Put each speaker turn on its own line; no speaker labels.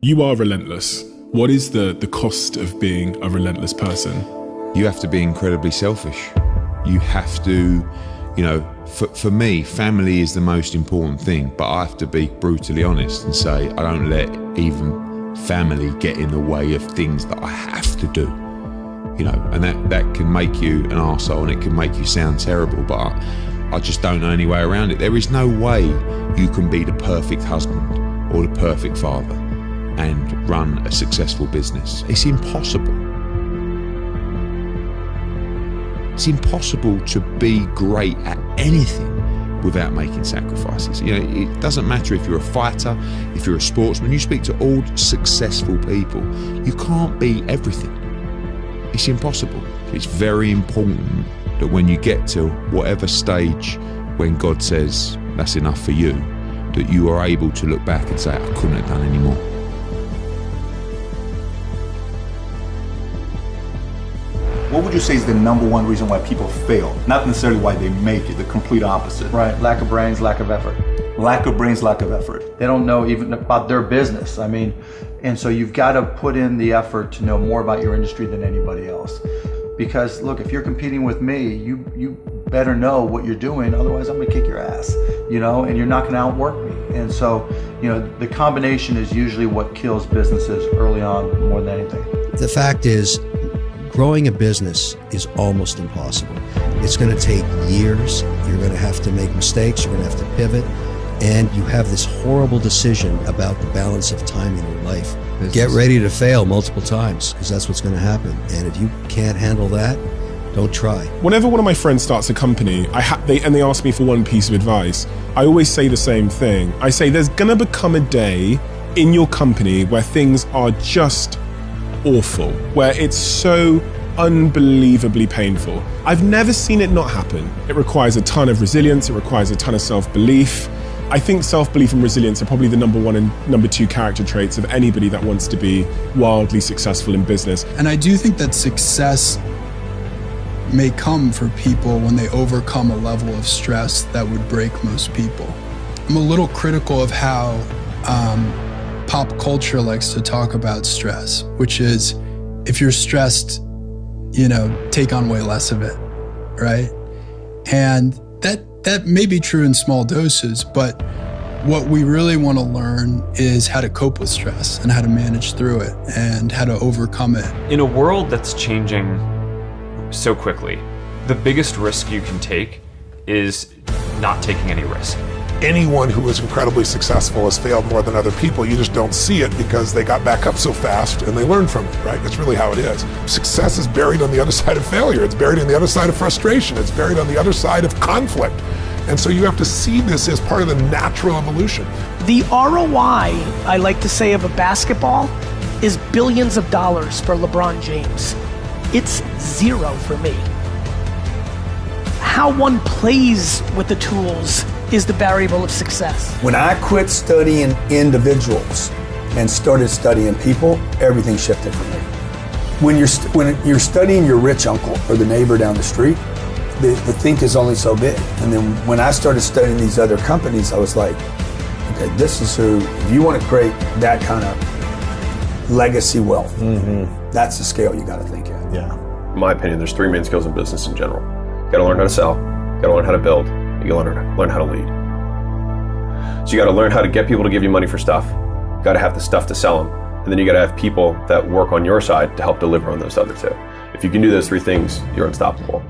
You are relentless. What is the cost of being a relentless person?
You have to be incredibly selfish. You have to, for me, family is the most important thing, but I have to be brutally honest and say, I don't let even family get in the way of things that I have to do. And that can make you an arsehole and it can make you sound terrible, but I just don't know any way around it. There is no way you can be the perfect husband or the perfect father and run a successful business. It's impossible. It's impossible to be great at anything without making sacrifices. It doesn't matter if you're a fighter, if you're a sportsman. You speak to all successful people. You can't be everything. It's impossible. It's very important that when you get to whatever stage when God says that's enough for you, that you are able to look back and say, I couldn't have done any more.
What would you say is the number one reason why people fail? Not necessarily why they make it, the complete opposite.
Right, lack of brains, lack of effort.
Lack of brains, lack of effort.
They don't know even about their business. And so you've got to put in the effort to know more about your industry than anybody else. Because look, if you're competing with me, you better know what you're doing, otherwise I'm gonna kick your ass, and you're not gonna outwork me. And so, the combination is usually what kills businesses early on more than anything.
The fact is, growing a business is almost impossible. It's going to take years. You're going to have to make mistakes. You're going to have to pivot. And you have this horrible decision about the balance of time in your life. Get ready to fail multiple times, because that's what's going to happen. And if you can't handle that, don't try.
Whenever one of my friends starts a company, they ask me for one piece of advice, I always say the same thing. I say there's going to become a day in your company where things are just awful, where it's so unbelievably painful. I've never seen it not happen. It requires a ton of resilience. It requires a ton of self-belief. I think self-belief and resilience are probably the number one and number two character traits of anybody that wants to be wildly successful in business.
And I do think that success may come for people when they overcome a level of stress that would break most people. I'm a little critical of how pop culture likes to talk about stress, which is if you're stressed, take on way less of it, right? And that may be true in small doses, but what we really want to learn is how to cope with stress and how to manage through it and how to overcome it.
In a world that's changing so quickly, the biggest risk you can take is not taking any risk.
Anyone who is incredibly successful has failed more than other people. You just don't see it because they got back up so fast and they learned from it, right? That's really how it is. Success is buried on the other side of failure. It's buried on the other side of frustration. It's buried on the other side of conflict. And so you have to see this as part of the natural evolution.
The ROI, I like to say, of a basketball is billions of dollars for LeBron James. It's zero for me. How one plays with the tools is the variable of success.
When I quit studying individuals and started studying people, everything shifted for me. When you're studying your rich uncle or the neighbor down the street, the think is only so big. And then when I started studying these other companies, I was like, okay, this is who, if you want to create that kind of legacy wealth, that's the scale you got to think at.
Yeah.
In my opinion, there's three main skills in business in general. You got to learn how to sell, you got to learn how to build, you got to learn how to lead. So you got to learn how to get people to give you money for stuff. You got to have the stuff to sell them. And then you got to have people that work on your side to help deliver on those other two. If you can do those three things, you're unstoppable.